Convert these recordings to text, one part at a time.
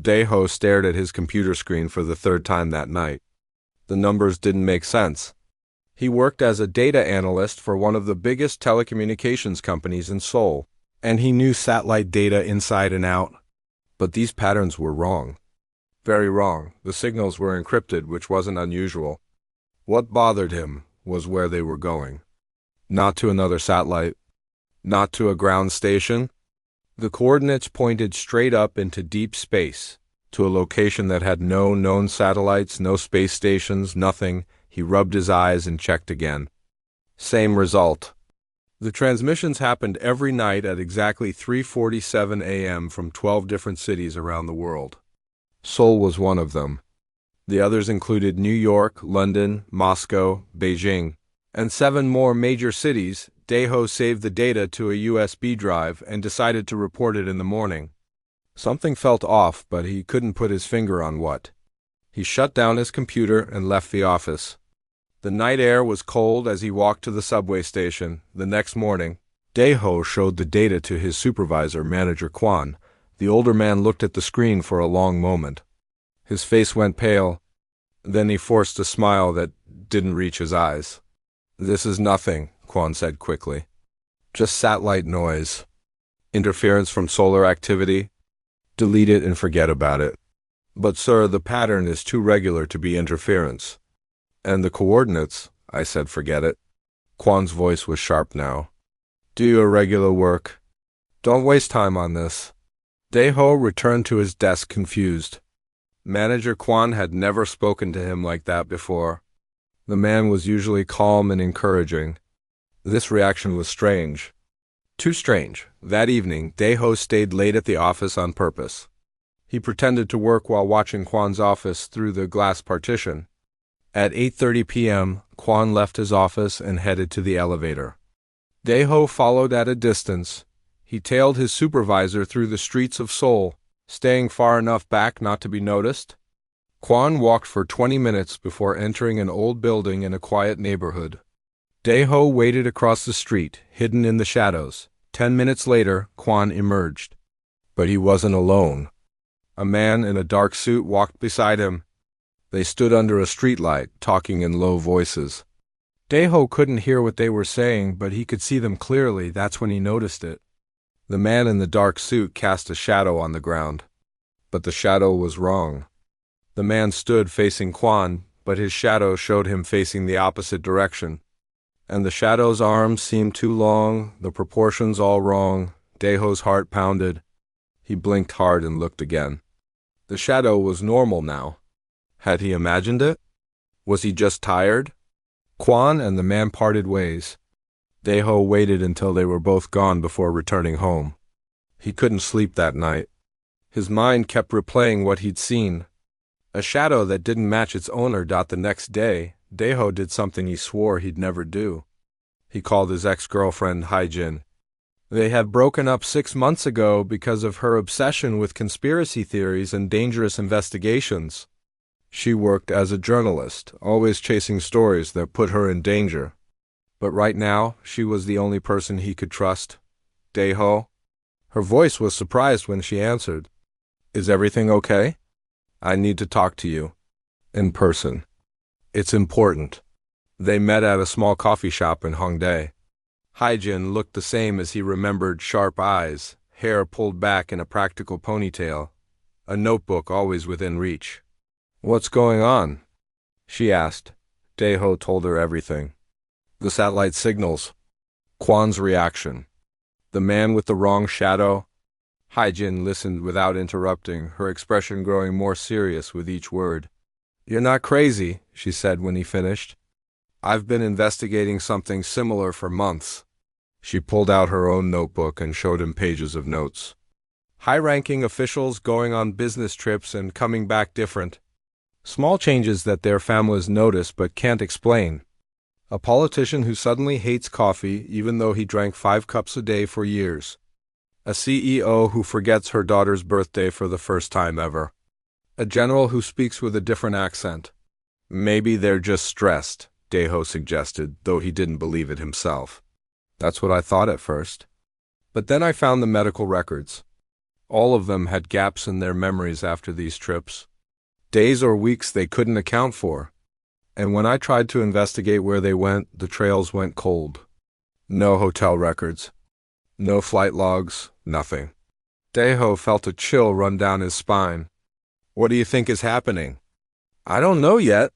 Daeho stared at his computer screen for the third time that night. The numbers didn't make sense. He worked as a data analyst for one of the biggest telecommunications companies in Seoul, and he knew satellite data inside and out. But these patterns were wrong. Very wrong. The signals were encrypted, which wasn't unusual. What bothered him was where they were going. Not to another satellite. Not to a ground station. The coordinates pointed straight up into deep space, to a location that had no known satellites, no space stations, nothing. He rubbed his eyes and checked again. Same result. The transmissions happened every night at exactly 3:47 a.m. from 12 different cities around the world. Seoul was one of them. The others included New York, London, Moscow, Beijing, and 7 more major cities. Daeho saved the data to a USB drive and decided to report it in the morning. Something felt off, but he couldn't put his finger on what. He shut down his computer and left the office. The night air was cold as he walked to the subway station. The next morning, Daeho showed the data to his supervisor, Manager Kwon. The older man looked at the screen for a long moment. His face went pale. Then he forced a smile that didn't reach his eyes. "This is nothing," Kwon said quickly. "Just satellite noise. Interference from solar activity. Delete it and forget about it." "But sir, the pattern is too regular to be interference." "And the coordinates," I said, "forget it." Kwon's voice was sharp now. "Do your regular work. Don't waste time on this." Daeho returned to his desk confused. Manager Kwon had never spoken to him like that before. The man was usually calm and encouraging. This reaction was strange. Too strange. That evening, Daeho stayed late at the office on purpose. He pretended to work while watching Kwon's office through the glass partition. At 8:30 p.m., Kwon left his office and headed to the elevator. Daeho followed at a distance. He tailed his supervisor through the streets of Seoul, staying far enough back not to be noticed. Kwon walked for 20 minutes before entering an old building in a quiet neighborhood. Daeho waited across the street, hidden in the shadows. 10 minutes later, Kwon emerged. But he wasn't alone. A man in a dark suit walked beside him. They stood under a streetlight, talking in low voices. Daeho couldn't hear what they were saying, but he could see them clearly. That's when he noticed it. The man in the dark suit cast a shadow on the ground. But the shadow was wrong. The man stood facing Kwon, but his shadow showed him facing the opposite direction. And the shadow's arms seemed too long, the proportions all wrong. Daeho's heart pounded. He blinked hard and looked again. The shadow was normal now. Had he imagined it? Was he just tired? Kwon and the man parted ways. Daeho waited until they were both gone before returning home. He couldn't sleep that night. His mind kept replaying what he'd seen. A shadow that didn't match its owner. The next day, Daeho did something he swore he'd never do. He called his ex-girlfriend Haejin. They had broken up 6 months ago because of her obsession with conspiracy theories and dangerous investigations. She worked as a journalist, always chasing stories that put her in danger. But right now, she was the only person he could trust. "Daeho?" Her voice was surprised when she answered. "Is everything okay? I need to talk to you. In person. It's important." They met at a small coffee shop in Hongdae. Haejin looked the same as he remembered, sharp eyes, hair pulled back in a practical ponytail, a notebook always within reach. "What's going on?" she asked. Daeho told her everything. The satellite signals. Kwon's reaction. The man with the wrong shadow. Haejin listened without interrupting, her expression growing more serious with each word. "You're not crazy," she said when he finished. "I've been investigating something similar for months." She pulled out her own notebook and showed him pages of notes. High-ranking officials going on business trips and coming back different. Small changes that their families notice but can't explain. A politician who suddenly hates coffee even though he drank 5 cups a day for years. A CEO who forgets her daughter's birthday for the first time ever. A general who speaks with a different accent. "Maybe they're just stressed," Daeho suggested, though he didn't believe it himself. "That's what I thought at first. But then I found the medical records. All of them had gaps in their memories after these trips. Days or weeks they couldn't account for. And when I tried to investigate where they went, the trails went cold. No hotel records. No flight logs. Nothing. Daeho felt a chill run down his spine. What do you think is happening? I don't know yet.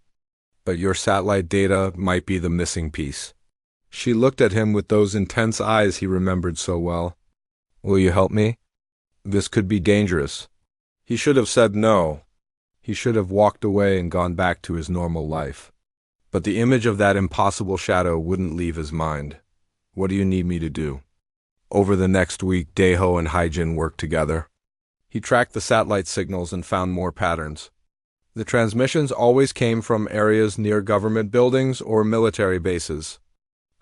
But your satellite data might be the missing piece. She looked at him with those intense eyes he remembered so well. Will you help me? This could be dangerous. He should have said no. He should have walked away and gone back to his normal life. But the image of that impossible shadow wouldn't leave his mind. What do you need me to do? Over the next week, Daeho and Haijin worked together. He tracked the satellite signals and found more patterns. The transmissions always came from areas near government buildings or military bases.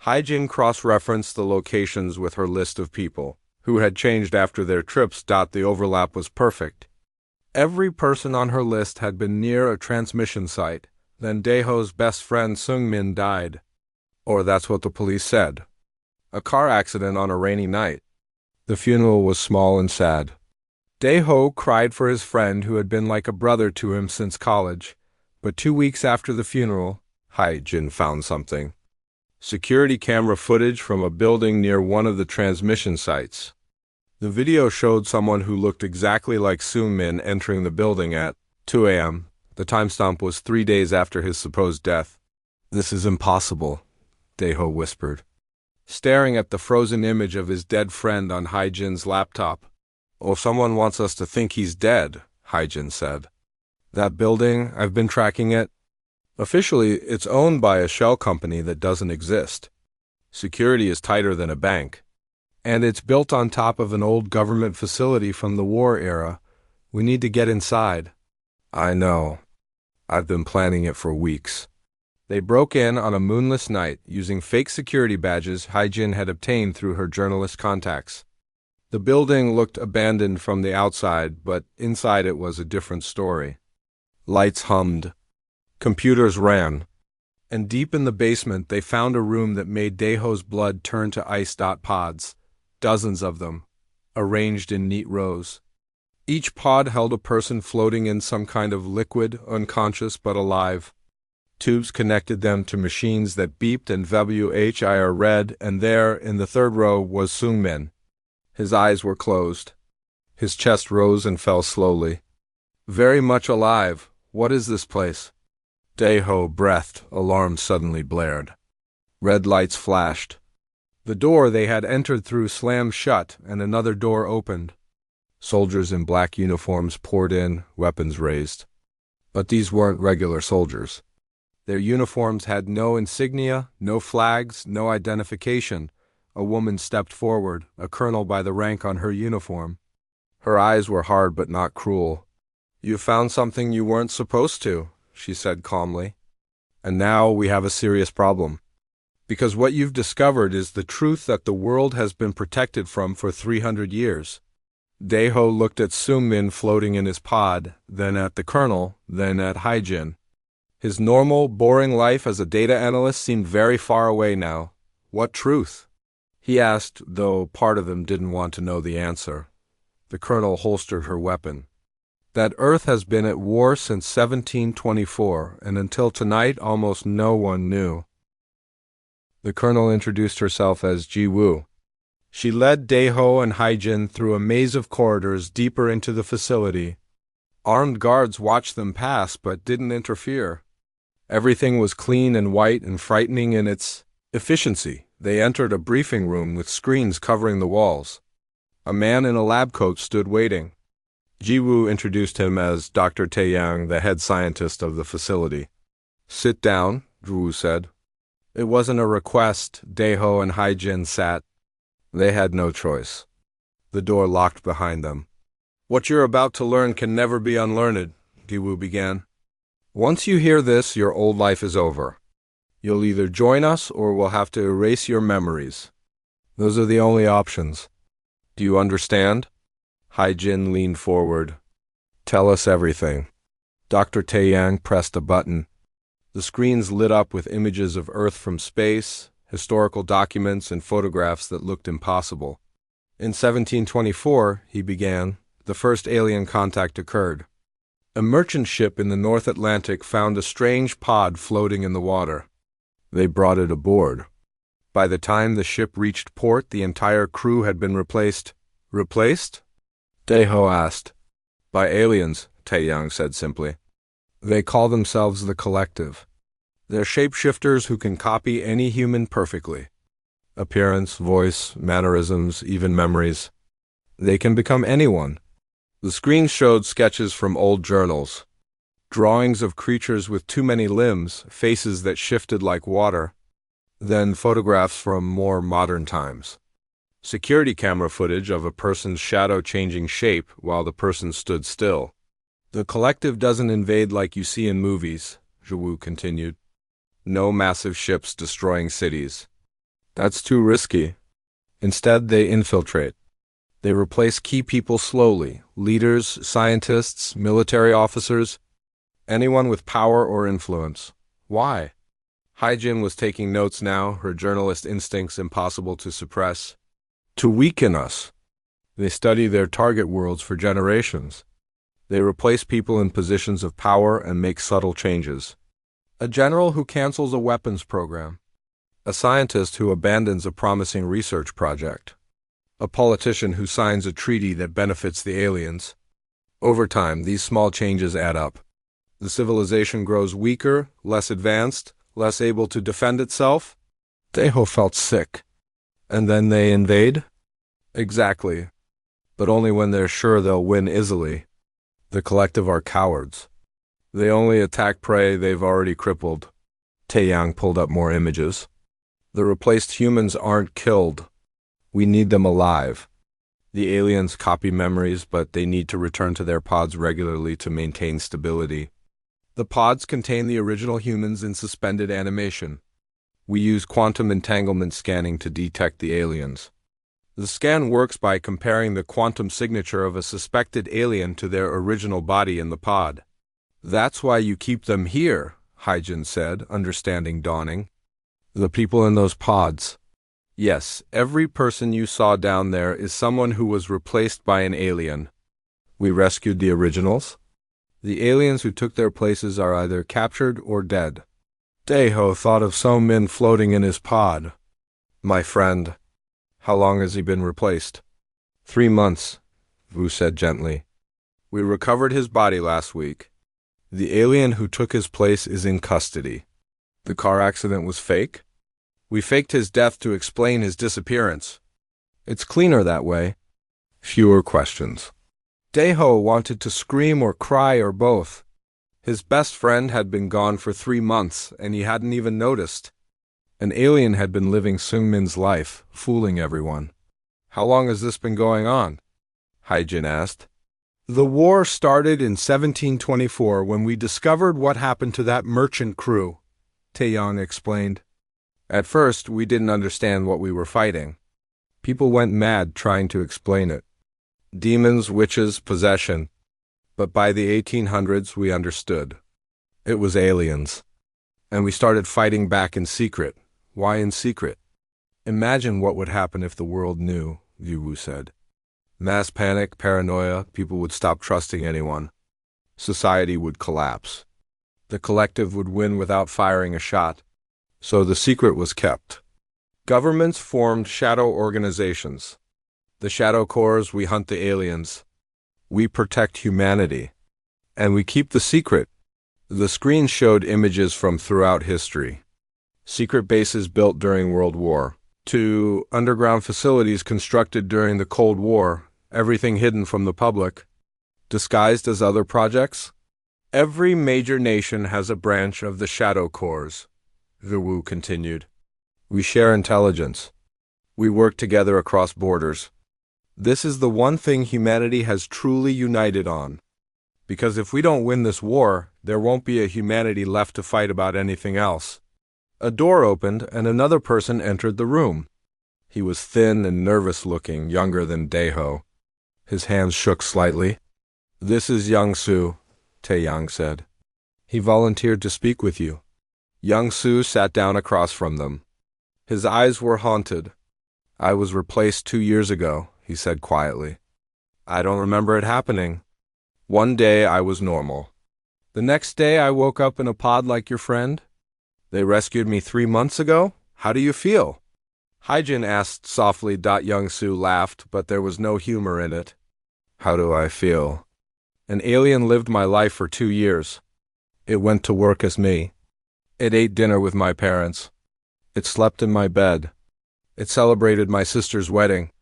Haijin cross-referenced the locations with her list of people who had changed after their trips. The overlap was perfect. Every person on her list had been near a transmission site. Then Daeho's best friend Seungmin died. Or that's what the police said. A car accident on a rainy night. The funeral was small and sad. Daeho cried for his friend who had been like a brother to him since college. But 2 weeks after the funeral, Haijin found something. Security camera footage from a building near one of the transmission sites. The video showed someone who looked exactly like Seungmin entering the building at 2 a.m. The timestamp was 3 days after his supposed death. This is impossible, Daeho whispered, staring at the frozen image of his dead friend on Haijin's laptop. Oh, someone wants us to think he's dead, Haijin said. That building, I've been tracking it. Officially, it's owned by a shell company that doesn't exist. Security is tighter than a bank. And it's built on top of an old government facility from the war era. We need to get inside. I know. I've been planning it for weeks. They broke in on a moonless night using fake security badges Haijin had obtained through her journalist contacts. The building looked abandoned from the outside, but inside it was a different story. Lights hummed. Computers ran. And deep in the basement they found a room that made Daeho's blood turn to ice. Pods. Dozens of them, arranged in neat rows. Each pod held a person floating in some kind of liquid, unconscious but alive. Tubes connected them to machines that beeped and WHIR read, and there, in the third row, was Seungmin. His eyes were closed. His chest rose and fell slowly. Very much alive. What is this place? Daeho breathed. Alarm suddenly blared. Red lights flashed. The door they had entered through slammed shut, and another door opened. Soldiers in black uniforms poured in, weapons raised. But these weren't regular soldiers. Their uniforms had no insignia, no flags, no identification. A woman stepped forward, a colonel by the rank on her uniform. Her eyes were hard but not cruel. You found something you weren't supposed to, she said calmly. And now we have a serious problem. Because what you've discovered is the truth that the world has been protected from for 300 years. Daeho looked at Seungmin floating in his pod, then at the colonel, then at Haijin. His normal, boring life as a data analyst seemed very far away now. What truth? He asked, though part of him didn't want to know the answer. The colonel holstered her weapon. That Earth has been at war since 1724, and until tonight almost no one knew. The colonel introduced herself as Ji-woo. She led Daeho and Haijin through a maze of corridors deeper into the facility. Armed guards watched them pass but didn't interfere. Everything was clean and white and frightening in its efficiency. They entered a briefing room with screens covering the walls. A man in a lab coat stood waiting. Ji-woo introduced him as Dr. Taeyang, the head scientist of the facility. Sit down, Ji-woo said. It wasn't a request. Daeho and Haijin sat. They had no choice. The door locked behind them. What you're about to learn can never be unlearned, Ji-woo began. Once you hear this, your old life is over. You'll either join us or we'll have to erase your memories. Those are the only options. Do you understand? Haijin leaned forward. Tell us everything. Dr. Taeyang pressed a button. The screens lit up with images of Earth from space, historical documents, and photographs that looked impossible. In 1724, he began, the first alien contact occurred. A merchant ship in the North Atlantic found a strange pod floating in the water. They brought it aboard. By the time the ship reached port, the entire crew had been replaced. Replaced? Daeho asked. By aliens, Taeyang said simply. They call themselves the Collective. They're shapeshifters who can copy any human perfectly. Appearance, voice, mannerisms, even memories. They can become anyone. The screen showed sketches from old journals. Drawings of creatures with too many limbs, faces that shifted like water. Then photographs from more modern times. Security camera footage of a person's shadow changing shape while the person stood still. The Collective doesn't invade like you see in movies, Zhiwu continued. No massive ships destroying cities. That's too risky. Instead, they infiltrate. They replace key people slowly, leaders, scientists, military officers, anyone with power or influence. Why? Haijin was taking notes now, her journalist instincts impossible to suppress. To weaken us. They study their target worlds for generations. They replace people in positions of power and make subtle changes. A general who cancels a weapons program. A scientist who abandons a promising research project. A politician who signs a treaty that benefits the aliens. Over time, these small changes add up. The civilization grows weaker, less advanced, less able to defend itself. Daeho felt sick. And then they invade? Exactly. But only when they're sure they'll win easily. The Collective are cowards. They only attack prey they've already crippled. Taeyang pulled up more images. The replaced humans aren't killed. We need them alive. The aliens copy memories, but they need to return to their pods regularly to maintain stability. The pods contain the original humans in suspended animation. We use quantum entanglement scanning to detect the aliens. The scan works by comparing the quantum signature of a suspected alien to their original body in the pod. That's why you keep them here, Haijin said, understanding dawning. The people in those pods. Yes, every person you saw down there is someone who was replaced by an alien. We rescued the originals. The aliens who took their places are either captured or dead. Daeho thought of So Min floating in his pod. My friend. How long has he been replaced? 3 months, Wu said gently. We recovered his body last week. The alien who took his place is in custody. The car accident was fake? We faked his death to explain his disappearance. It's cleaner that way. Fewer questions. Daeho wanted to scream or cry or both. His best friend had been gone for 3 months, and he hadn't even noticed. An alien had been living Seungmin's life, fooling everyone. How long has this been going on? Haijin asked. The war started in 1724 when we discovered what happened to that merchant crew, Taeyang explained. At first, we didn't understand what we were fighting. People went mad trying to explain it. Demons, witches, possession. But by the 1800s, we understood. It was aliens. And we started fighting back in secret. Why in secret? Imagine what would happen if the world knew, Wu said. Mass panic, paranoia, people would stop trusting anyone. Society would collapse. The Collective would win without firing a shot. So the secret was kept. Governments formed shadow organizations. The Shadow Corps, we hunt the aliens. We protect humanity. And we keep the secret. The screen showed images from throughout history. Secret bases built during World War II, underground facilities constructed during the Cold War, everything hidden from the public, disguised as other projects. Every major nation has a branch of the Shadow Corps, Wu continued. We share intelligence. We work together across borders. This is the one thing humanity has truly united on. Because if we don't win this war, there won't be a humanity left to fight about anything else. A door opened and another person entered the room. He was thin and nervous-looking, younger than Daeho. His hands shook slightly. This is Young-Soo, Taeyang said. He volunteered to speak with you. Young-Soo sat down across from them. His eyes were haunted. I was replaced 2 years ago, he said quietly. I don't remember it happening. One day I was normal. The next day I woke up in a pod like your friend. They rescued me 3 months ago? How do you feel? Hyjin asked softly. Young-soo laughed, but there was no humor in it. How do I feel? An alien lived my life for 2 years. It went to work as me. It ate dinner with my parents. It slept in my bed. It celebrated my sister's wedding.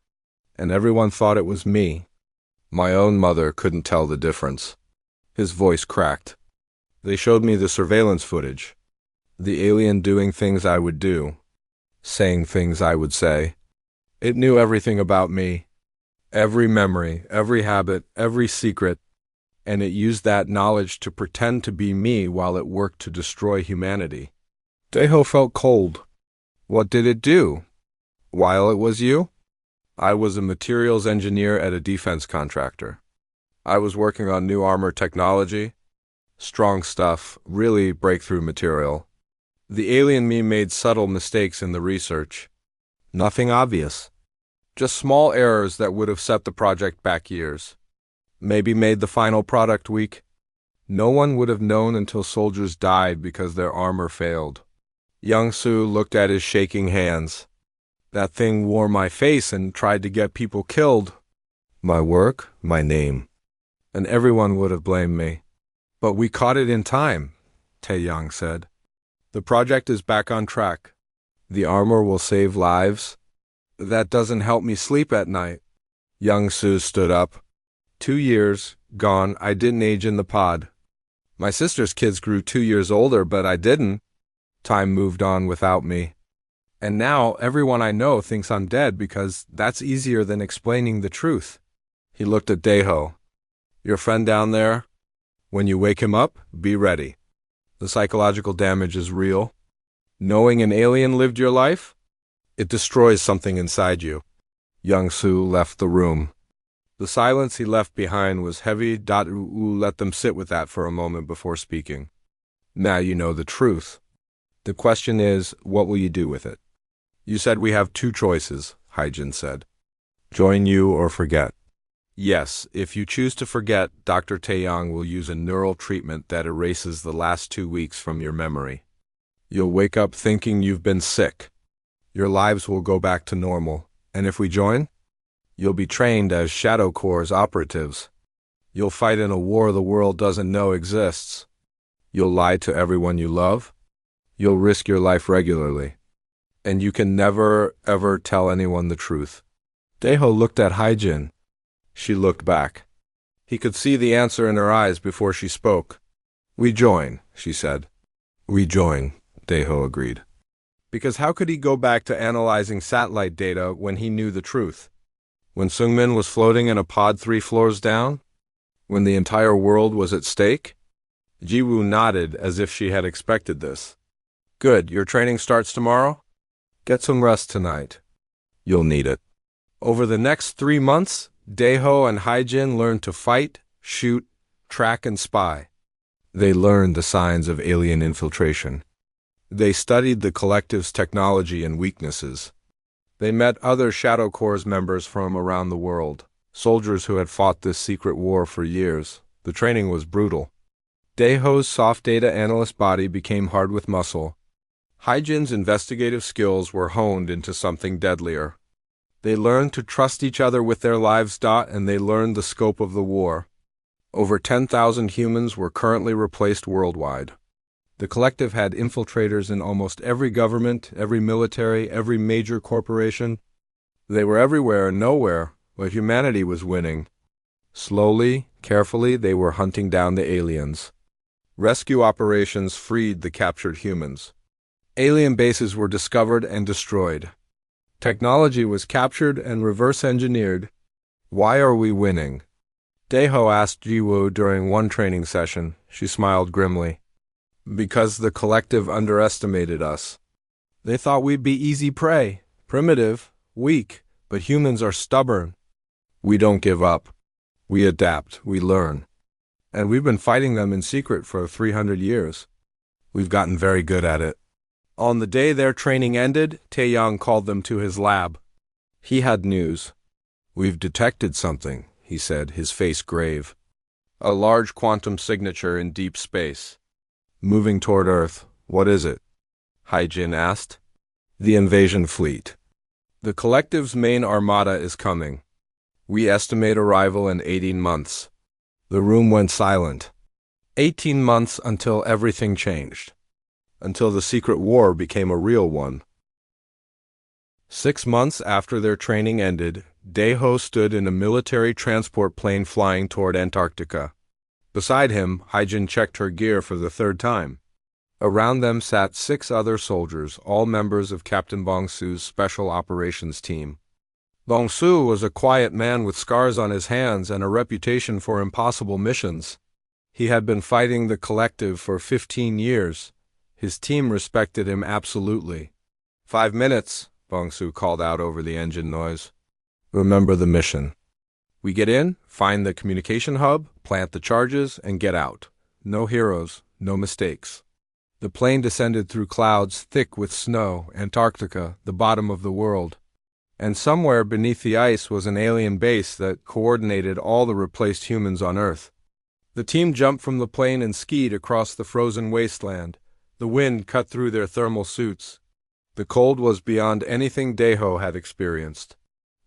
And everyone thought it was me. My own mother couldn't tell the difference. His voice cracked. They showed me the surveillance footage. The alien doing things I would do. Saying things I would say. It knew everything about me. Every memory, every habit, every secret. And it used that knowledge to pretend to be me while it worked to destroy humanity. Daeho felt cold. What did it do? While it was you? I was a materials engineer at a defense contractor. I was working on new armor technology. Strong stuff, really breakthrough material. The alien me made subtle mistakes in the research. Nothing obvious. Just small errors that would have set the project back years. Maybe made the final product weak. No one would have known until soldiers died because their armor failed. Young-soo looked at his shaking hands. That thing wore my face and tried to get people killed. My work, my name. And everyone would have blamed me. But we caught it in time, Taeyang said. The project is back on track. The armor will save lives. That doesn't help me sleep at night. Young-soo stood up. 2 years, gone. I didn't age in the pod. My sister's kids grew 2 years older, but I didn't. Time moved on without me. And now everyone I know thinks I'm dead because that's easier than explaining the truth. He looked at Daeho. Your friend down there? When you wake him up, be ready. The psychological damage is real. Knowing an alien lived your life? It destroys something inside you. Young-soo left the room. The silence he left behind was heavy. Let them sit with that for a moment before speaking. Now you know the truth. The question is, what will you do with it? You said we have 2 choices, Hyjin said. Join you or forget. Yes, if you choose to forget, Dr. Taeyang will use a neural treatment that erases the last 2 weeks from your memory. You'll wake up thinking you've been sick. Your lives will go back to normal. And if we join? You'll be trained as Shadow Corps operatives. You'll fight in a war the world doesn't know exists. You'll lie to everyone you love. You'll risk your life regularly. And you can never, ever tell anyone the truth. Daeho looked at Hyjin. She looked back. He could see the answer in her eyes before she spoke. We join, she said. We join, Daeho agreed. Because how could he go back to analyzing satellite data when he knew the truth? When Seungmin was floating in a pod 3 floors down? When the entire world was at stake? Jiwoo nodded as if she had expected this. Good, your training starts tomorrow? Get some rest tonight. You'll need it. Over the next 3 months, Daeho and Hyjin learned to fight, shoot, track, and spy. They learned the signs of alien infiltration. They studied the collective's technology and weaknesses. They met other Shadow Corps members from around the world, soldiers who had fought this secret war for years. The training was brutal. Daeho's soft data analyst body became hard with muscle. Hyjin's investigative skills were honed into something deadlier. They learned to trust each other with their lives, and they learned the scope of the war. Over 10,000 humans were currently replaced worldwide. The collective had infiltrators in almost every government, every military, every major corporation. They were everywhere and nowhere, but humanity was winning. Slowly, carefully, they were hunting down the aliens. Rescue operations freed the captured humans. Alien bases were discovered and destroyed. Technology was captured and reverse-engineered. Why are we winning? Daeho asked Jiwoo during one training session. She smiled grimly. Because the collective underestimated us. They thought we'd be easy prey, primitive, weak, but humans are stubborn. We don't give up. We adapt, we learn. And we've been fighting them in secret for 300 years. We've gotten very good at it. On the day their training ended, Taeyang called them to his lab. He had news. We've detected something, he said, his face grave. A large quantum signature in deep space. Moving toward Earth. What is it? Hyjin asked. The invasion fleet. The collective's main armada is coming. We estimate arrival in 18 months. The room went silent. 18 months until everything changed. Until the secret war became a real one. 6 months after their training ended, Daeho stood in a military transport plane flying toward Antarctica. Beside him, Hyjin checked her gear for the third time. Around them sat 6 other soldiers, all members of Captain Bongsu's Special Operations Team. Bongsu was a quiet man with scars on his hands and a reputation for impossible missions. He had been fighting the collective for 15 years. His team respected him absolutely. 5 minutes, Bongsu called out over the engine noise. Remember the mission. We get in, find the communication hub, plant the charges, and get out. No heroes, no mistakes. The plane descended through clouds thick with snow, Antarctica, the bottom of the world. And somewhere beneath the ice was an alien base that coordinated all the replaced humans on Earth. The team jumped from the plane and skied across the frozen wasteland. The wind cut through their thermal suits. The cold was beyond anything Daeho had experienced.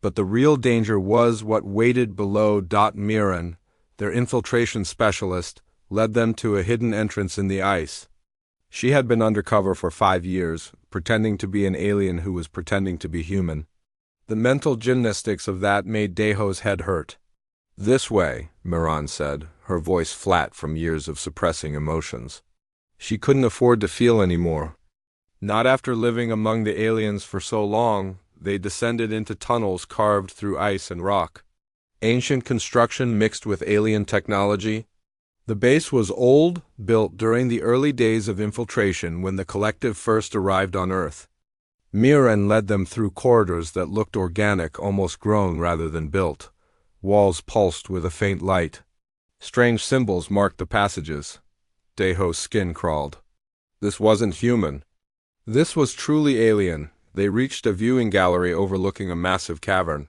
But the real danger was what waited below. Miran, their infiltration specialist, led them to a hidden entrance in the ice. She had been undercover for 5 years, pretending to be an alien who was pretending to be human. The mental gymnastics of that made Daeho's head hurt. This way, Miran said, her voice flat from years of suppressing emotions. She couldn't afford to feel anymore. Not after living among the aliens for so long. They descended into tunnels carved through ice and rock. Ancient construction mixed with alien technology. The base was old, built during the early days of infiltration when the collective first arrived on Earth. Miran led them through corridors that looked organic, almost grown rather than built. Walls pulsed with a faint light. Strange symbols marked the passages. Daeho's skin crawled. This wasn't human. This was truly alien. They reached a viewing gallery overlooking a massive cavern.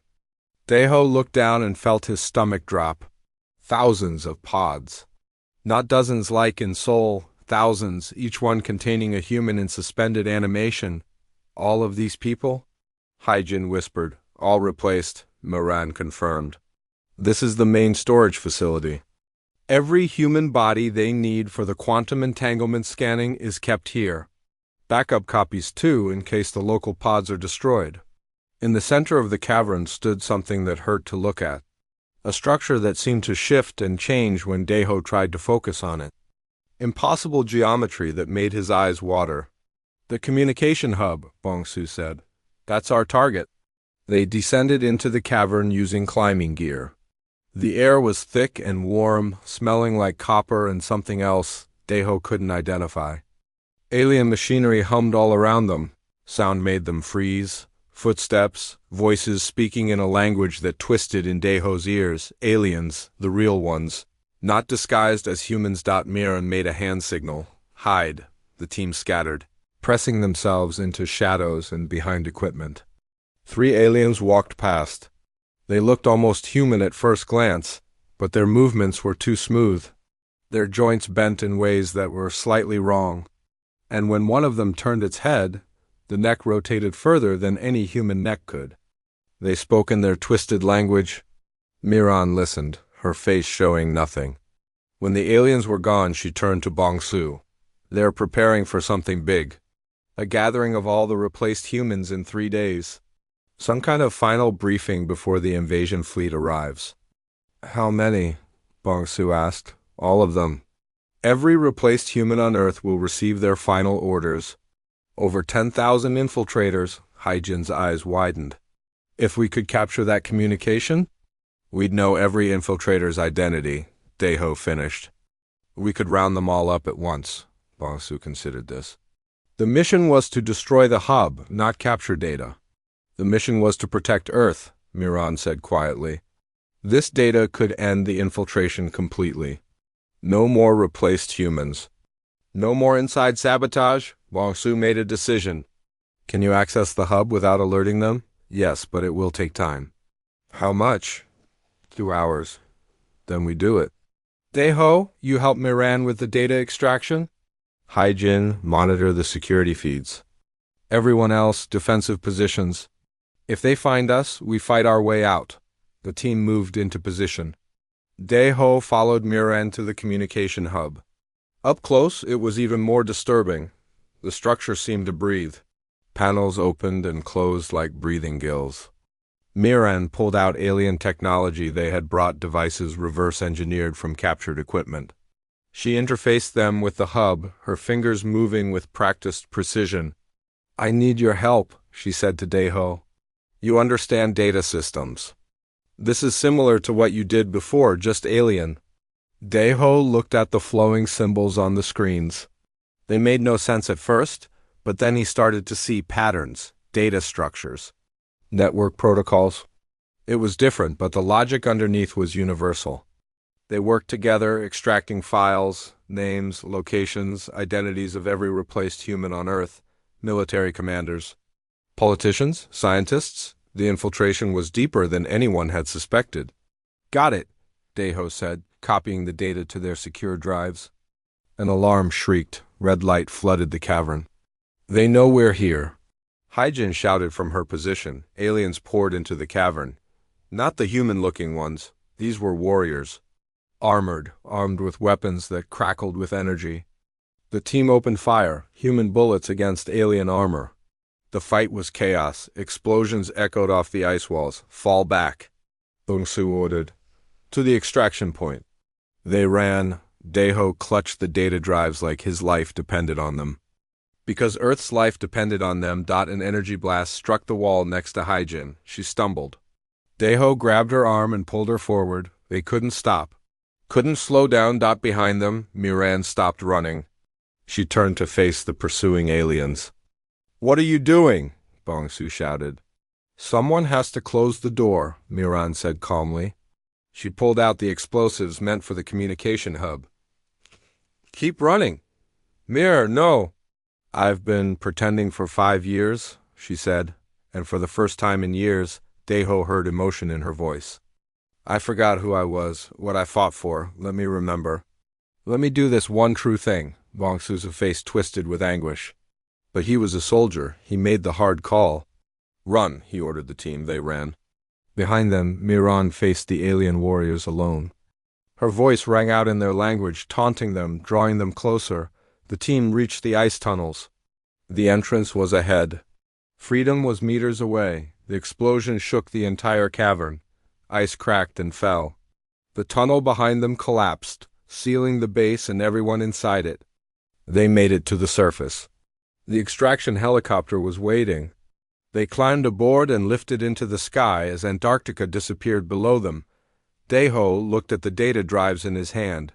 Daeho looked down and felt his stomach drop. Thousands of pods. Not dozens like in Seoul, thousands, each one containing a human in suspended animation. All of these people? Hyjin whispered. All replaced, Moran confirmed. This is the main storage facility. Every human body they need for the quantum entanglement scanning is kept here. Backup copies too, in case the local pods are destroyed. In the center of the cavern stood something that hurt to look at. A structure that seemed to shift and change when Daeho tried to focus on it. Impossible geometry that made his eyes water. The communication hub, Bongsu said. That's our target. They descended into the cavern using climbing gear. The air was thick and warm, smelling like copper and something else Daeho couldn't identify. Alien machinery hummed all around them. Sound made them freeze. Footsteps, voices speaking in a language that twisted in Daeho's ears. Aliens, the real ones. Not disguised as humans. Miran made a hand signal. Hide. The team scattered, pressing themselves into shadows and behind equipment. 3 aliens walked past. They looked almost human at first glance, but their movements were too smooth. Their joints bent in ways that were slightly wrong. And when one of them turned its head, the neck rotated further than any human neck could. They spoke in their twisted language. Miran listened, her face showing nothing. When the aliens were gone, she turned to Bongsu. They're preparing for something big. A gathering of all the replaced humans in 3 days. Some kind of final briefing before the invasion fleet arrives. How many? Bongsu asked. All of them. Every replaced human on Earth will receive their final orders. Over 10,000 infiltrators. Hyjin's eyes widened. If we could capture that communication, we'd know every infiltrator's identity, Daeho finished. We could round them all up at once. Bongsu considered this. The mission was to destroy the hub, not capture data. The mission was to protect Earth, Miran said quietly. This data could end the infiltration completely. No more replaced humans. No more inside sabotage. Bongsu made a decision. Can you access the hub without alerting them? Yes, but it will take time. How much? 2 hours. Then we do it. Daeho, you help Miran with the data extraction? Hyjin, monitor the security feeds. Everyone else, defensive positions. If they find us, we fight our way out. The team moved into position. Daeho followed Miran to the communication hub. Up close, it was even more disturbing. The structure seemed to breathe. Panels opened and closed like breathing gills. Miran pulled out alien technology they had brought, devices reverse-engineered from captured equipment. She interfaced them with the hub, her fingers moving with practiced precision. "I need your help," she said to Daeho. "You understand data systems. This is similar to what you did before, just alien." Daeho looked at the flowing symbols on the screens. They made no sense at first, but then he started to see patterns, data structures, network protocols. It was different, but the logic underneath was universal. They worked together, extracting files, names, locations, identities of every replaced human on Earth, military commanders, politicians, scientists. The infiltration was deeper than anyone had suspected. "Got it," Daeho said, copying the data to their secure drives. An alarm shrieked. Red light flooded the cavern. "They know we're here." Hyjin shouted from her position. Aliens poured into the cavern. Not the human-looking ones. These were warriors. Armed with weapons that crackled with energy. The team opened fire, human bullets against alien armor. The fight was chaos. Explosions echoed off the ice walls. "Fall back," Bongsu ordered. "To the extraction point." They ran. Daeho clutched the data drives like his life depended on them. Because Earth's life depended on them, an energy blast struck the wall next to Hyjin. She stumbled. Daeho grabbed her arm and pulled her forward. They couldn't stop. Couldn't slow down. Behind them, Miran stopped running. She turned to face the pursuing aliens. "What are you doing?" Bongsu shouted. "Someone has to close the door," Miran said calmly. She pulled out the explosives meant for the communication hub. "Keep running." "Mir, no." "I've been pretending for 5 years," she said, and for the first time in years, Daeho heard emotion in her voice. "I forgot who I was, what I fought for. Let me remember. Let me do this one true thing." Bongsu's face twisted with anguish. But he was a soldier. He made the hard call. "Run," he ordered the team. They ran. Behind them, Miran faced the alien warriors alone. Her voice rang out in their language, taunting them, drawing them closer. The team reached the ice tunnels. The entrance was ahead. Freedom was meters away. The explosion shook the entire cavern. Ice cracked and fell. The tunnel behind them collapsed, sealing the base and everyone inside it. They made it to the surface. The extraction helicopter was waiting. They climbed aboard and lifted into the sky as Antarctica disappeared below them. Daeho looked at the data drives in his hand.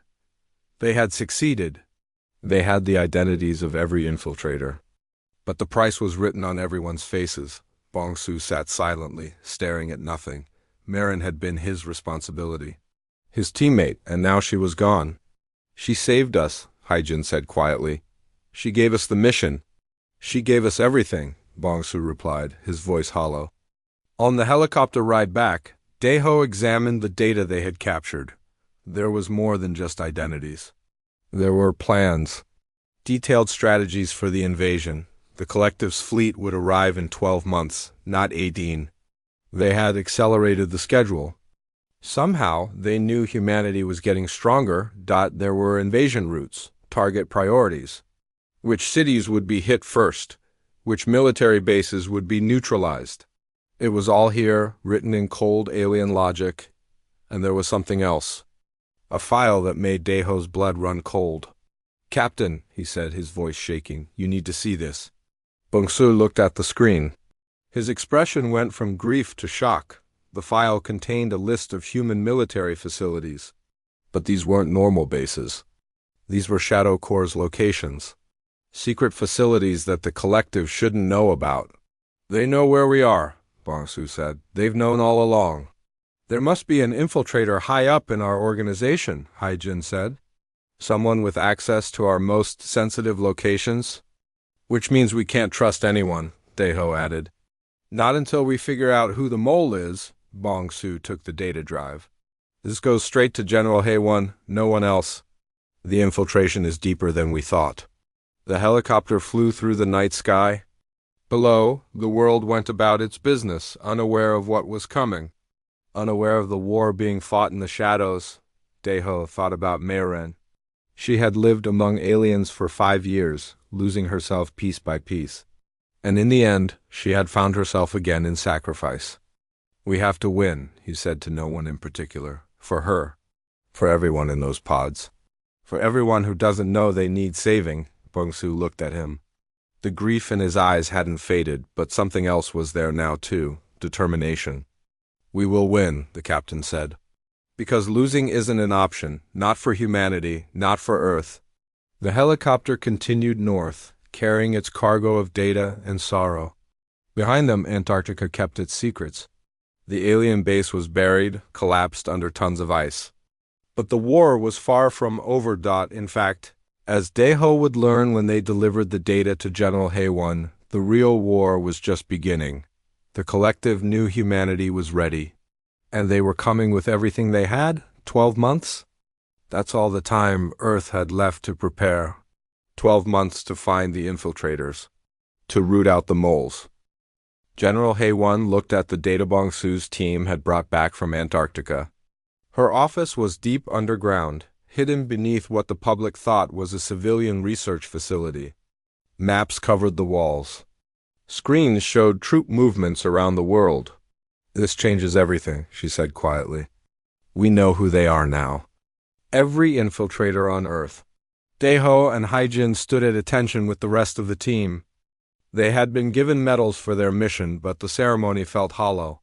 They had succeeded. They had the identities of every infiltrator. But the price was written on everyone's faces. Bongsu sat silently, staring at nothing. Miran had been his responsibility. His teammate, and now she was gone. "She saved us," Hyjin said quietly. "She gave us the mission." "She gave us everything," Bongsu replied, his voice hollow. On the helicopter ride back, Daeho examined the data they had captured. There was more than just identities. There were plans, detailed strategies for the invasion. The collective's fleet would arrive in 12 months, not 18. They had accelerated the schedule. Somehow, they knew humanity was getting stronger. There were invasion routes, target priorities. Which cities would be hit first? Which military bases would be neutralized? It was all here, written in cold alien logic. And there was something else. A file that made Daeho's blood run cold. "Captain," he said, his voice shaking, "you need to see this." Bongsu looked at the screen. His expression went from grief to shock. The file contained a list of human military facilities. But these weren't normal bases. These were Shadow Corps' locations. Secret facilities that the collective shouldn't know about. "They know where we are," Bongsu said. "They've known all along." "There must be an infiltrator high up in our organization," Hyjin said. "Someone with access to our most sensitive locations." "Which means we can't trust anyone," Daeho added. "Not until we figure out who the mole is." Bongsu took the data drive. This goes straight to General HFY, no one else. The infiltration is deeper than we thought. The helicopter flew through the night sky. Below, the world went about its business, unaware of what was coming. Unaware of the war being fought in the shadows, Deho thought about Meiren. She had lived among aliens for 5 years, losing herself piece by piece. And in the end, she had found herself again in sacrifice. We have to win, he said to no one in particular. For her. For everyone in those pods. For everyone who doesn't know they need saving, Bongsu looked at him. The grief in his eyes hadn't faded, but something else was there now too, determination. We will win, the captain said. Because losing isn't an option, not for humanity, not for Earth. The helicopter continued north, carrying its cargo of data and sorrow. Behind them, Antarctica kept its secrets. The alien base was buried, collapsed under tons of ice. But the war was far from over. In fact, as Deho would learn when they delivered the data to General HFY, the real war was just beginning. The collective new humanity was ready. And they were coming with everything they had? 12 months? That's all the time Earth had left to prepare. 12 months to find the infiltrators. To root out the moles. General HFY looked at the data Bongsu's team had brought back from Antarctica. Her office was deep underground, hidden beneath what the public thought was a civilian research facility. Maps covered the walls. Screens showed troop movements around the world. This changes everything, she said quietly. We know who they are now. Every infiltrator on Earth. Deho and Haijin stood at attention with the rest of the team. They had been given medals for their mission, but the ceremony felt hollow.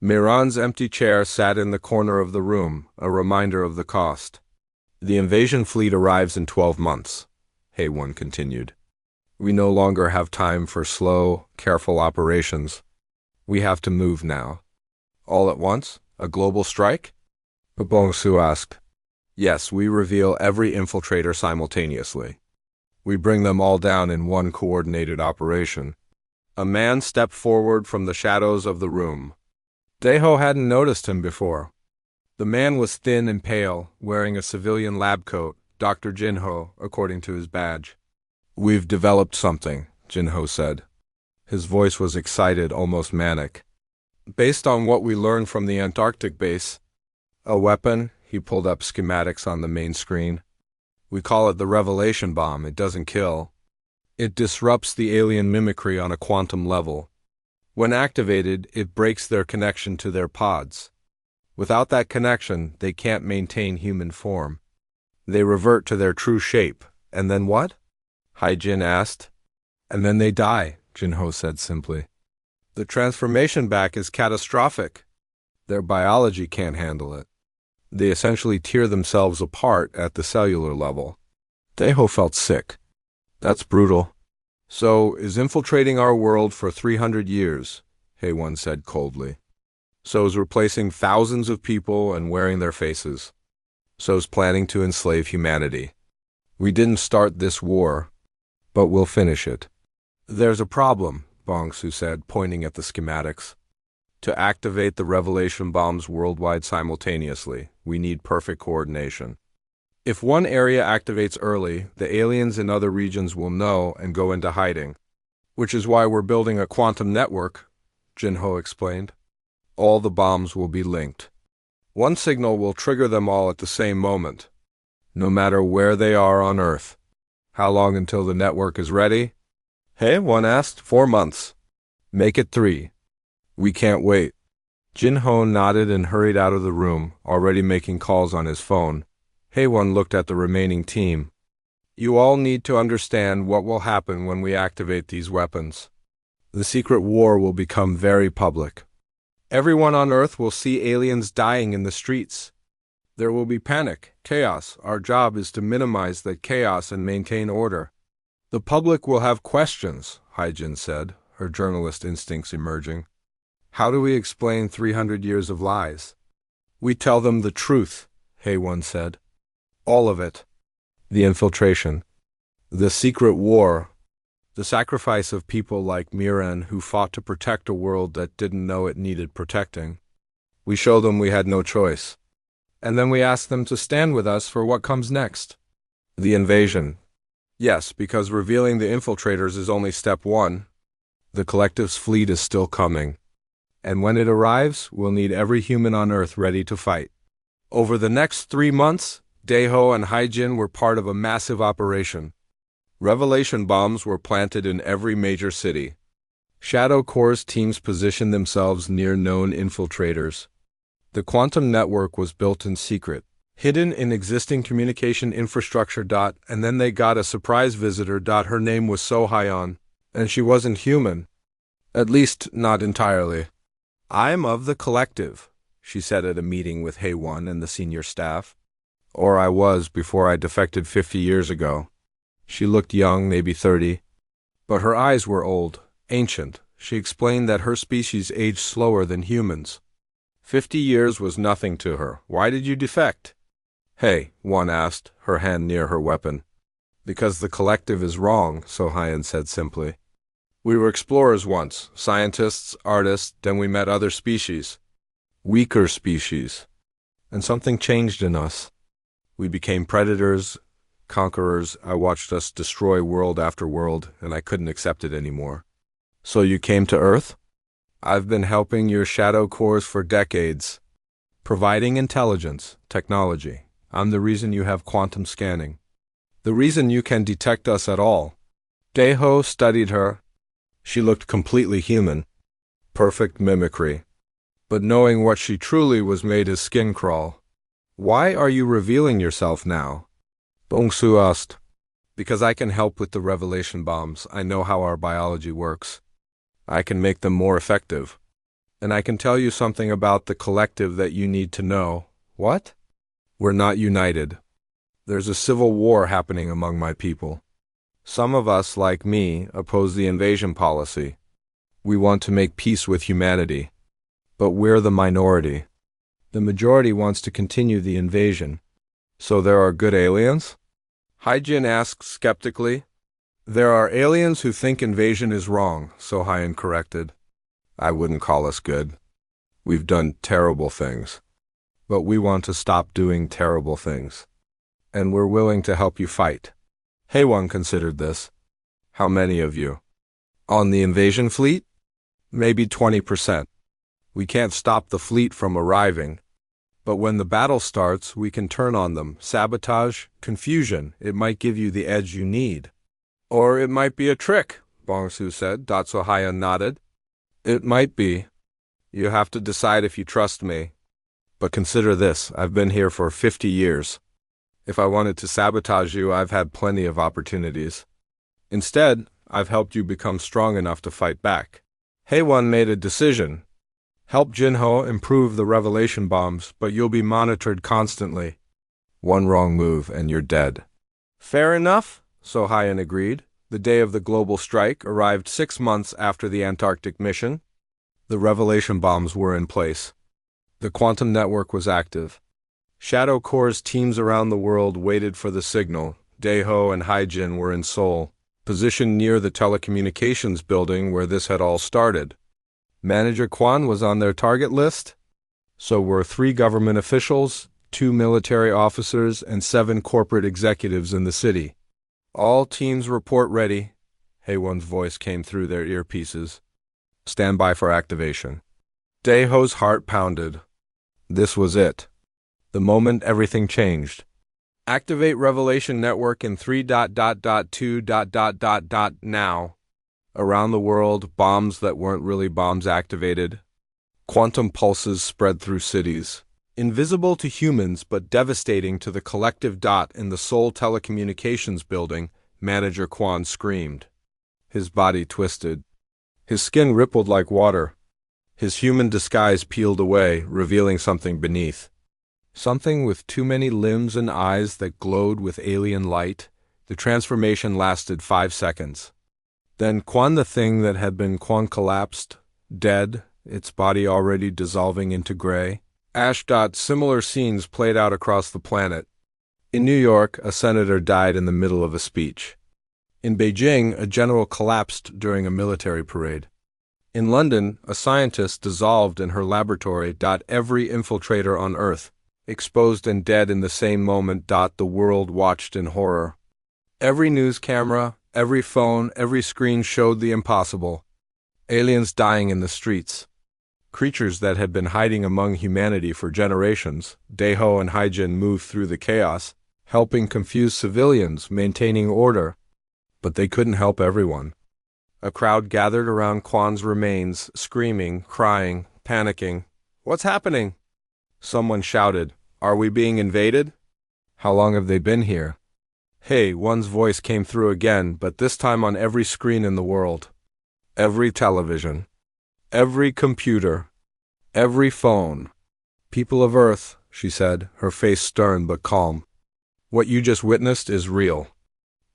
Miran's empty chair sat in the corner of the room, a reminder of the cost. The invasion fleet arrives in 12 months, HFY continued. We no longer have time for slow, careful operations. We have to move now. All at once? A global strike? Bongsu asked. Yes, we reveal every infiltrator simultaneously. We bring them all down in one coordinated operation. A man stepped forward from the shadows of the room. Deho hadn't noticed him before. The man was thin and pale, wearing a civilian lab coat, Dr. Jinho, according to his badge. We've developed something, Jinho said. His voice was excited, almost manic. Based on what we learned from the Antarctic base, a weapon, he pulled up schematics on the main screen. We call it the Revelation Bomb. It doesn't kill. It disrupts the alien mimicry on a quantum level. When activated, it breaks their connection to their pods. Without that connection, they can't maintain human form. They revert to their true shape. And then what? Haijin asked. And then they die, Jinho said simply. The transformation back is catastrophic. Their biology can't handle it. They essentially tear themselves apart at the cellular level. Deho felt sick. That's brutal. So, is infiltrating our world for 300 years, HFY said coldly. So is replacing thousands of people and wearing their faces. So is planning to enslave humanity. We didn't start this war, but we'll finish it. There's a problem, Bongsu said, pointing at the schematics. To activate the Revelation bombs worldwide simultaneously, we need perfect coordination. If one area activates early, the aliens in other regions will know and go into hiding. Which is why we're building a quantum network, Jinho explained. All the bombs will be linked. One signal will trigger them all at the same moment, no matter where they are on Earth. How long until the network is ready? Hey, one asked. 4 months. Make it 3. We can't wait. Jinho nodded and hurried out of the room, already making calls on his phone. HFY looked at the remaining team. You all need to understand what will happen when we activate these weapons. The secret war will become very public. Everyone on Earth will see aliens dying in the streets. There will be panic, chaos. Our job is to minimize that chaos and maintain order. The public will have questions, Haijin said, her journalist instincts emerging. How do we explain 300 years of lies? We tell them the truth, HFY said. All of it. The infiltration. The secret war. The sacrifice of people like Meiren who fought to protect a world that didn't know it needed protecting. We show them we had no choice. And then we ask them to stand with us for what comes next. The invasion. Yes, because revealing the infiltrators is only step one. The collective's fleet is still coming. And when it arrives, we'll need every human on Earth ready to fight. Over the next 3 months, Daeho and Haijin were part of a massive operation. Revelation bombs were planted in every major city. Shadow Corps teams positioned themselves near known infiltrators. The quantum network was built in secret, hidden in existing communication infrastructure. And then they got a surprise visitor. Her name was Sohyeon, and she wasn't human. At least, not entirely. "I'm of the collective," she said at a meeting with Haewon and the senior staff. "Or I was before I defected 50 years ago." She looked young, maybe 30. But her eyes were old, ancient. She explained that her species aged slower than humans. 50 years was nothing to her. "Why did you defect?" "Hey," one asked, her hand near her weapon. "Because the collective is wrong," Sohyeon said simply. "We were explorers once, scientists, artists, then we met other species. Weaker species. And something changed in us. We became predators, conquerors. I watched us destroy world after world, and I couldn't accept it anymore." "So you came to Earth?" "I've been helping your Shadow Corps for decades. Providing intelligence, technology. I'm the reason you have quantum scanning. The reason you can detect us at all." Daeho studied her. She looked completely human. Perfect mimicry. But knowing what she truly was made his skin crawl. "Why are you revealing yourself now?" Bongsu asked. "Because I can help with the revelation bombs. I know how our biology works. I can make them more effective. And I can tell you something about the collective that you need to know." "What?" "We're not united. There's a civil war happening among my people. Some of us, like me, oppose the invasion policy. We want to make peace with humanity. But we're the minority. The majority wants to continue the invasion." "So there are good aliens?" Haijin asked skeptically. "There are aliens who think invasion is wrong," Sohyeon corrected. "I wouldn't call us good. We've done terrible things. But we want to stop doing terrible things. And we're willing to help you fight." Haewon considered this. "How many of you?" "On the invasion fleet? Maybe 20%. We can't stop the fleet from arriving. But when the battle starts, we can turn on them. Sabotage, confusion. It might give you the edge you need." "Or it might be a trick," Bongsu said. Sohyeon nodded. "It might be. You have to decide if you trust me. But consider this, I've been here for 50 years. If I wanted to sabotage you, I've had plenty of opportunities. Instead, I've helped you become strong enough to fight back." Haewon made a decision. "Help Jinho improve the revelation bombs, but you'll be monitored constantly. One wrong move and you're dead." "Fair enough," Sohyeon agreed. The day of the global strike arrived 6 months after the Antarctic mission. The revelation bombs were in place. The quantum network was active. Shadow Corps teams around the world waited for the signal. Daeho and Haijin were in Seoul, positioned near the telecommunications building where this had all started. Manager Kwon was on their target list. So were 3 government officials, 2 military officers, and 7 corporate executives in the city. "All teams report ready." Haewon's voice came through their earpieces. "Stand by for activation." Daeho's heart pounded. This was it. The moment everything changed. "Activate Revelation Network in 3.2. now." Around the world, bombs that weren't really bombs activated. Quantum pulses spread through cities. Invisible to humans but devastating to the collective. In the Seoul telecommunications building, Manager Kwon screamed. His body twisted. His skin rippled like water. His human disguise peeled away, revealing something beneath. Something with too many limbs and eyes that glowed with alien light. The transformation lasted 5 seconds. Then Kwon, the thing that had been Kwon, collapsed, dead, its body already dissolving into gray. Ash. Similar scenes played out across the planet. In New York, a senator died in the middle of a speech. In Beijing, a general collapsed during a military parade. In London, a scientist dissolved in her laboratory. Every infiltrator on Earth, exposed and dead in the same moment. The world watched in horror. Every news camera, every phone, every screen showed the impossible. Aliens dying in the streets. Creatures that had been hiding among humanity for generations. Daeho and Hyjin moved through the chaos, helping confuse civilians, maintaining order. But they couldn't help everyone. A crowd gathered around Kwan's remains, screaming, crying, panicking. "What's happening?" Someone shouted, "Are we being invaded?" "How long have they been here?" Hey, one's voice came through again, but this time on every screen in the world. Every television. Every computer. Every phone. "People of Earth," she said, her face stern but calm. "What you just witnessed is real.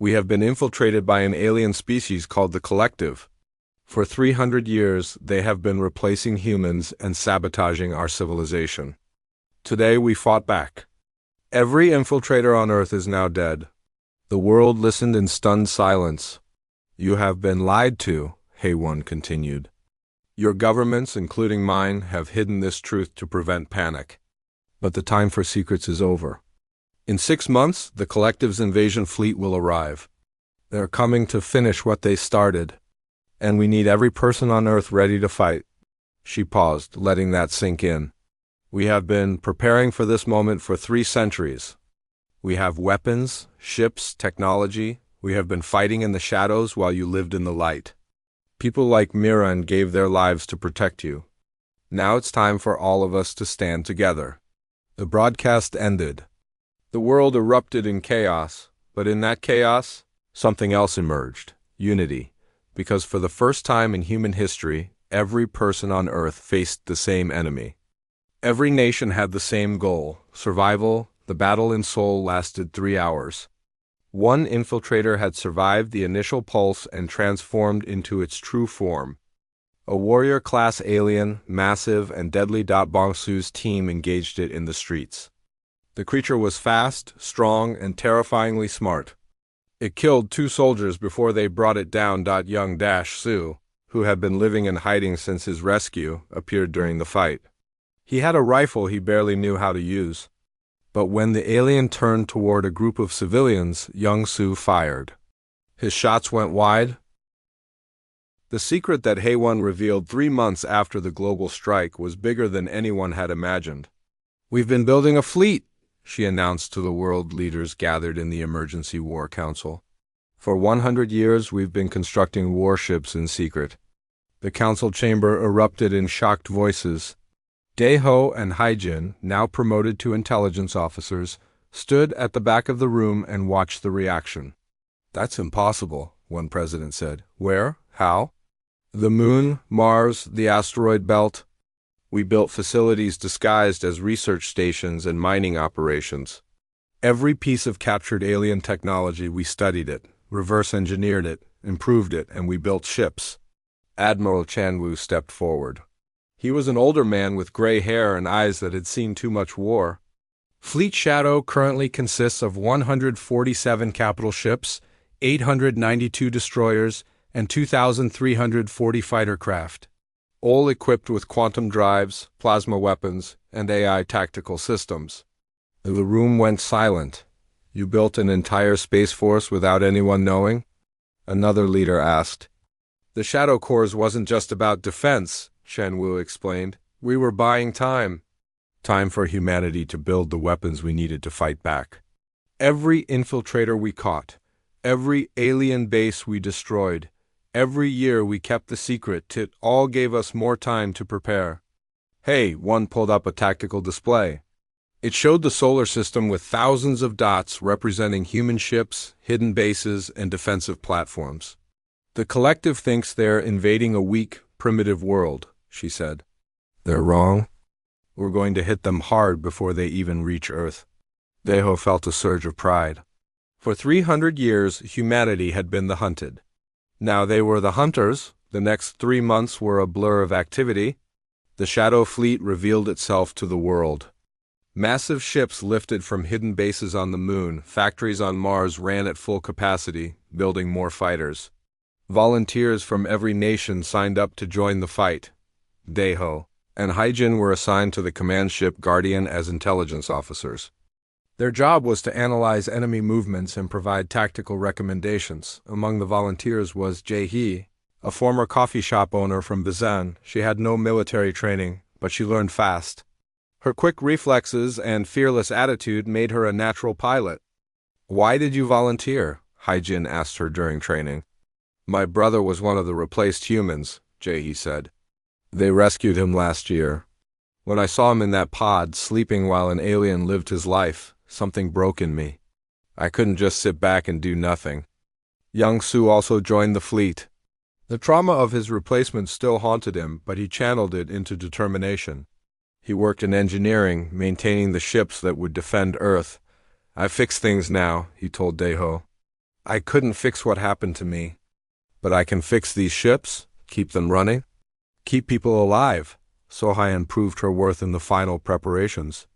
We have been infiltrated by an alien species called the Collective. For 300 years, they have been replacing humans and sabotaging our civilization. Today, we fought back. Every infiltrator on Earth is now dead." The world listened in stunned silence. "You have been lied to," Haewon continued. "Your governments, including mine, have hidden this truth to prevent panic. But the time for secrets is over. In 6 months, the Collective's invasion fleet will arrive. They're coming to finish what they started. And we need every person on Earth ready to fight." She paused, letting that sink in. "We have been preparing for this moment for 3 centuries. We have weapons, ships, technology. We have been fighting in the shadows while you lived in the light. People like Miran gave their lives to protect you. Now it's time for all of us to stand together." The broadcast ended. The world erupted in chaos, but in that chaos, something else emerged: unity. Because for the first time in human history, every person on Earth faced the same enemy. Every nation had the same goal: survival. The battle in Seoul lasted 3 hours. One infiltrator had survived the initial pulse and transformed into its true form. A warrior-class alien, massive and deadly. Bongsu's team engaged it in the streets. The creature was fast, strong, and terrifyingly smart. It killed 2 soldiers before they brought it down. Young Su, who had been living in hiding since his rescue, appeared during the fight. He had a rifle he barely knew how to use. But when the alien turned toward a group of civilians, Young Su fired. His shots went wide. The secret that Haewon revealed 3 months after the global strike was bigger than anyone had imagined. "We've been building a fleet," she announced to the world leaders gathered in the Emergency War Council. "For 100 years, we've been constructing warships in secret." The council chamber erupted in shocked voices. Daeho and Hyjin, now promoted to intelligence officers, stood at the back of the room and watched the reaction. "That's impossible," one president said. "Where? How?" "The moon, Mars, the asteroid belt. We built facilities disguised as research stations and mining operations. Every piece of captured alien technology, we studied it, reverse engineered it, improved it, and we built ships." Admiral Chanwoo stepped forward. He was an older man with gray hair and eyes that had seen too much war. "Fleet Shadow currently consists of 147 capital ships, 892 destroyers, and 2,340 fighter craft, all equipped with quantum drives, plasma weapons, and AI tactical systems." The room went silent. "You built an entire space force without anyone knowing?" Another leader asked. "The Shadow Corps wasn't just about defense," Chanwoo explained. "We were buying time. Time for humanity to build the weapons we needed to fight back. Every infiltrator we caught, every alien base we destroyed, every year we kept the secret. It all gave us more time to prepare." "Hey," one pulled up a tactical display. It showed the solar system with thousands of dots representing human ships, hidden bases, and defensive platforms. "The Collective thinks they're invading a weak, primitive world," she said. "They're wrong. We're going to hit them hard before they even reach Earth." Daeho felt a surge of pride. For 300 years, humanity had been the hunted. Now they were the hunters. The next 3 months were a blur of activity. The Shadow Fleet revealed itself to the world. Massive ships lifted from hidden bases on the moon. Factories on Mars ran at full capacity, building more fighters. Volunteers from every nation signed up to join the fight. Daeho, and Haijin were assigned to the command ship Guardian as intelligence officers. Their job was to analyze enemy movements and provide tactical recommendations. Among the volunteers was Jae-hee, a former coffee shop owner from Busan. She had no military training, but she learned fast. Her quick reflexes and fearless attitude made her a natural pilot. "Why did you volunteer?" Haijin asked her during training. "My brother was one of the replaced humans," Jae-hee said. "They rescued him last year. When I saw him in that pod, sleeping while an alien lived his life, something broke in me. I couldn't just sit back and do nothing." Young-soo also joined the fleet. The trauma of his replacement still haunted him, but he channeled it into determination. He worked in engineering, maintaining the ships that would defend Earth. "I fix things now," he told Daeho. "I couldn't fix what happened to me. But I can fix these ships, keep them running, keep people alive." Sohayan proved her worth in the final preparations.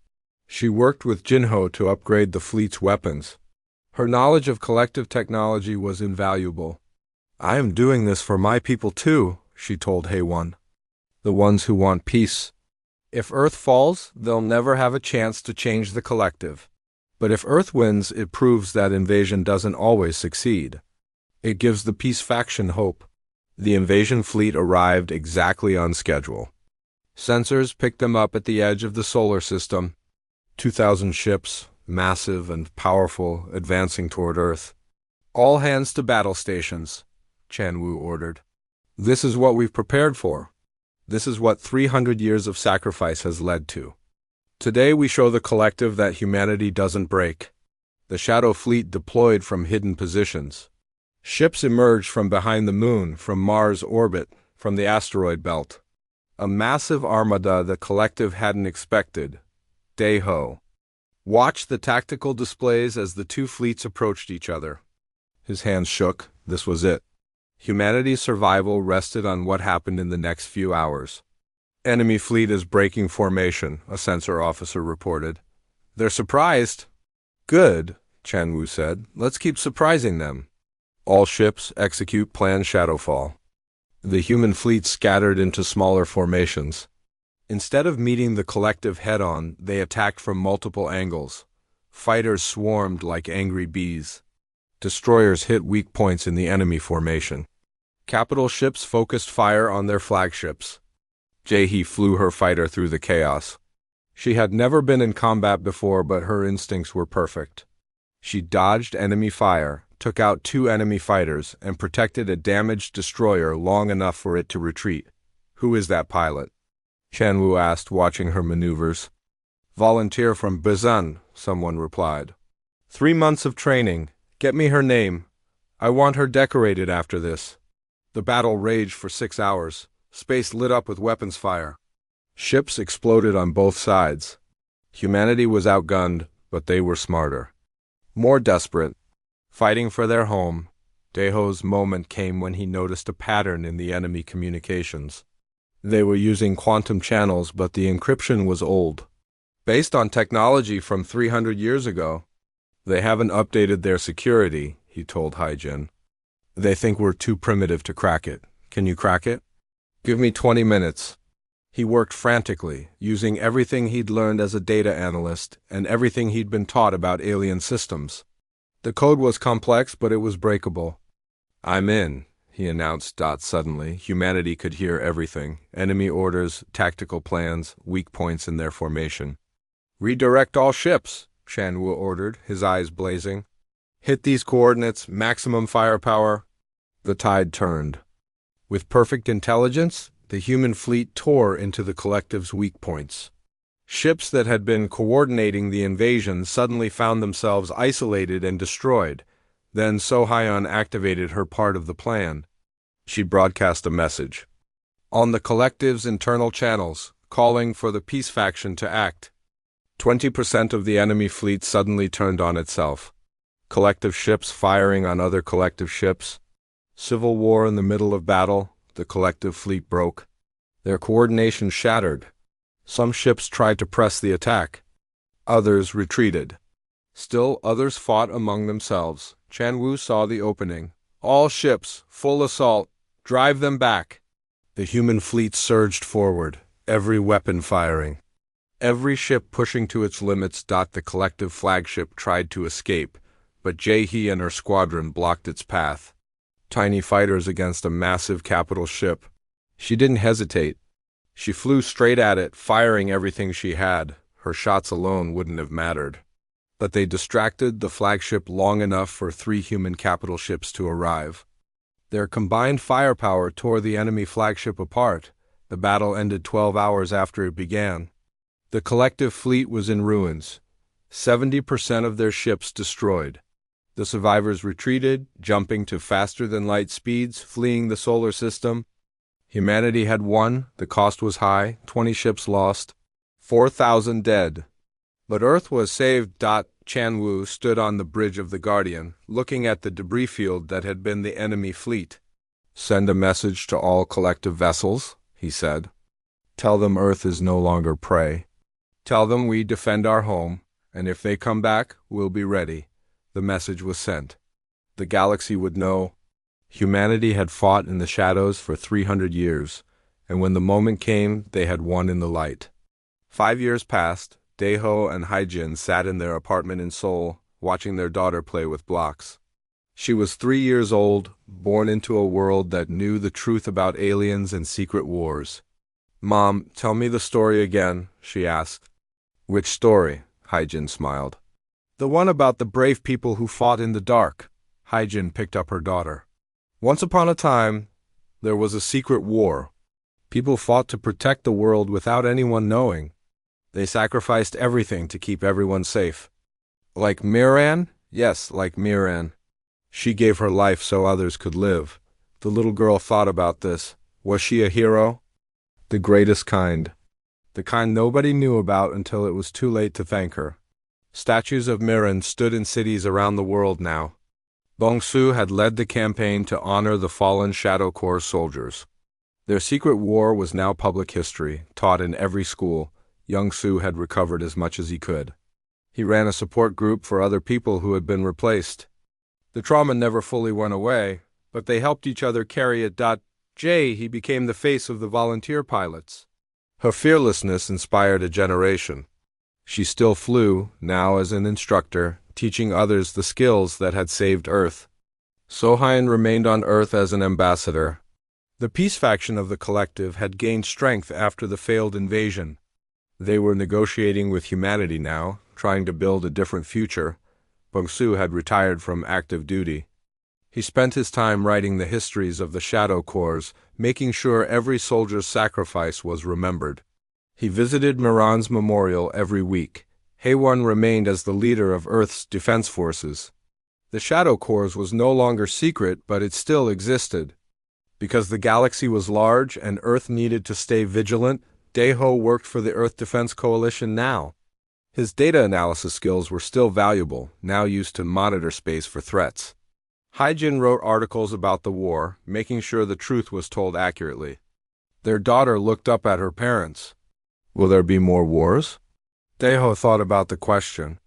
She worked with Jinho to upgrade the fleet's weapons. Her knowledge of collective technology was invaluable. "I am doing this for my people too," she told Haewon. "The ones who want peace. If Earth falls, they'll never have a chance to change the collective. But if Earth wins, it proves that invasion doesn't always succeed. It gives the peace faction hope." The invasion fleet arrived exactly on schedule. Sensors picked them up at the edge of the solar system. 2,000 ships, massive and powerful, advancing toward Earth. "All hands to battle stations," Chan-woo ordered. "This is what we've prepared for. This is what 300 years of sacrifice has led to. Today we show the collective that humanity doesn't break." The Shadow Fleet deployed from hidden positions. Ships emerged from behind the moon, from Mars' orbit, from the asteroid belt. A massive armada the collective hadn't expected. Daeho watched the tactical displays as the two fleets approached each other. His hands shook. This was it. Humanity's survival rested on what happened in the next few hours. "Enemy fleet is breaking formation," a sensor officer reported. "They're surprised." "Good," Chan-woo said. "Let's keep surprising them. All ships execute planned shadowfall." The human fleet scattered into smaller formations. Instead of meeting the collective head-on, they attacked from multiple angles. Fighters swarmed like angry bees. Destroyers hit weak points in the enemy formation. Capital ships focused fire on their flagships. Jae-hee flew her fighter through the chaos. She had never been in combat before, but her instincts were perfect. She dodged enemy fire, took out 2 enemy fighters, and protected a damaged destroyer long enough for it to retreat. "Who is that pilot?" Chan-woo asked, watching her maneuvers. "Volunteer from Busan," someone replied. 3 months of training. Get me her name. I want her decorated after this." The battle raged for 6 hours. Space lit up with weapons fire. Ships exploded on both sides. Humanity was outgunned, but they were smarter. More desperate. Fighting for their home. Daeho's moment came when he noticed a pattern in the enemy communications. They were using quantum channels, but the encryption was old. Based on technology from 300 years ago. "They haven't updated their security," he told Haijin. "They think we're too primitive to crack it. Can you crack it?" "Give me 20 minutes. He worked frantically, using everything he'd learned as a data analyst and everything he'd been taught about alien systems. The code was complex, but it was breakable. "I'm in," he announced. Suddenly, humanity could hear everything. Enemy orders, tactical plans, weak points in their formation. "Redirect all ships," Chan-woo ordered, his eyes blazing. "Hit these coordinates, maximum firepower." The tide turned. With perfect intelligence, the human fleet tore into the collective's weak points. Ships that had been coordinating the invasion suddenly found themselves isolated and destroyed. Then Sohayan activated her part of the plan. She broadcast a message. On the collective's internal channels, calling for the peace faction to act. 20% of the enemy fleet suddenly turned on itself. Collective ships firing on other collective ships. Civil war in the middle of battle, the collective fleet broke. Their coordination shattered. Some ships tried to press the attack. Others retreated. Still others fought among themselves. Chan-woo saw the opening. "All ships, full assault. Drive them back." The human fleet surged forward. every weapon firing, every ship pushing to its limits. The collective flagship tried to escape, but Jae-hee and her squadron blocked its path. Tiny fighters against a massive capital ship. She didn't hesitate. She flew straight at it, firing everything she had. Her shots alone wouldn't have mattered. But they distracted the flagship long enough for 3 human capital ships to arrive. Their combined firepower tore the enemy flagship apart. The battle ended 12 hours after it began. The collective fleet was in ruins. 70% of their ships destroyed. The survivors retreated, jumping to faster-than-light speeds, fleeing the solar system. Humanity had won. The cost was high. 20 ships lost. 4,000 dead. But Earth was saved. Chan-woo stood on the bridge of the Guardian, looking at the debris field that had been the enemy fleet. "Send a message to all collective vessels," he said. "Tell them Earth is no longer prey. Tell them we defend our home, and if they come back, we'll be ready." The message was sent. The galaxy would know. Humanity had fought in the shadows for 300 years, and when the moment came, they had won in the light. 5 years passed. Daeho and Haejin sat in their apartment in Seoul, watching their daughter play with blocks. She was 3 years old, born into a world that knew the truth about aliens and secret wars. "Mom, tell me the story again," she asked. "Which story?" Haejin smiled. "The one about the brave people who fought in the dark." Haejin picked up her daughter. "Once upon a time, there was a secret war. People fought to protect the world without anyone knowing. They sacrificed everything to keep everyone safe." "Like Miran?" "Yes, like Miran. She gave her life so others could live." The little girl thought about this. Was she a hero? The greatest kind. The kind nobody knew about until it was too late to thank her. Statues of Miran stood in cities around the world now. Bong-soo had led the campaign to honor the fallen Shadow Corps soldiers. Their secret war was now public history, taught in every school. Young-soo had recovered as much as he could. He ran a support group for other people who had been replaced. The trauma never fully went away, but they helped each other carry it. He became the face of the volunteer pilots. Her fearlessness inspired a generation. She still flew, now as an instructor, teaching others the skills that had saved Earth. Sohyun remained on Earth as an ambassador. The peace faction of the collective had gained strength after the failed invasion. They were negotiating with humanity now, trying to build a different future. Bong-soo had retired from active duty. He spent his time writing the histories of the Shadow Corps, making sure every soldier's sacrifice was remembered. He visited Miran's memorial every week. Haewon remained as the leader of Earth's defense forces. The Shadow Corps was no longer secret, but it still existed. Because the galaxy was large and Earth needed to stay vigilant, Daeho worked for the Earth Defense Coalition now. His data analysis skills were still valuable, now used to monitor space for threats. Haejin wrote articles about the war, making sure the truth was told accurately. Their daughter looked up at her parents. "Will there be more wars?" Daeho thought about the question.